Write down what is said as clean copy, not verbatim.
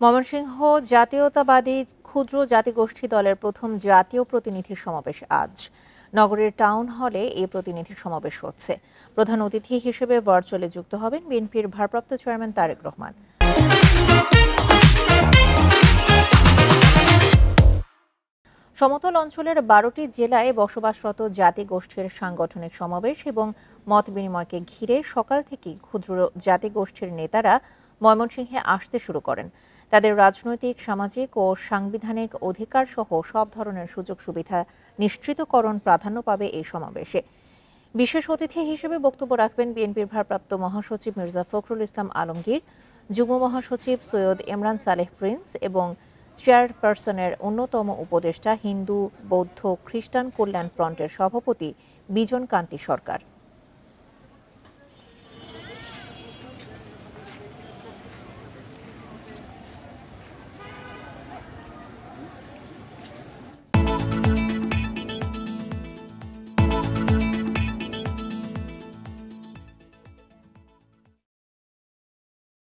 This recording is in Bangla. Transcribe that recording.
ময়মনসিংহ জাতীয়তাবাদী ক্ষুদ্র জাতিগোষ্ঠী দলের প্রথম জাতীয় প্রতিনিধি সমাবেশ আজ নগরের টাউন হলে এই প্রতিনিধি সমাবেশ হচ্ছে। প্রধান অতিথি হিসেবে ভার্চুয়ালি যুক্ত হবেন বিএনপির ভারপ্রাপ্ত চেয়ারম্যান তারেক রহমান। সমতল অঞ্চলের 12টি জেলায় বসবাসরত জাতিগোষ্ঠীর সাংগঠনিক সমাবেশ এবং মত বিনিময়কে ঘিরে সকাল থেকেই ক্ষুদ্র জাতিগোষ্ঠীর নেতারা ময়মনসিংহে আসতে শুরু করেন। তাদের রাজনৈতিক, সামাজিক ও সাংবিধানিক অধিকার সহ সব ধরনের সুযোগ সুবিধা নিশ্চিতকরণ প্রাধান্য পাবে এই সমাবেশে। বিশেষ অতিথি হিসেবে বক্তব্য রাখবেন বিএনপির ভারপ্রাপ্ত মহাসচিব মির্জা ফখরুল ইসলাম আলমগীর, যুগ্ম মহাসচিব সৈয়দ ইমরান সালেহ প্রিন্স এবং চেয়ারপারসনের অন্যতম উপদেষ্টা হিন্দু, বৌদ্ধ, খ্রিস্টান কল্যাণ ফ্রন্টের সভাপতি বিজন কান্তি সরকার।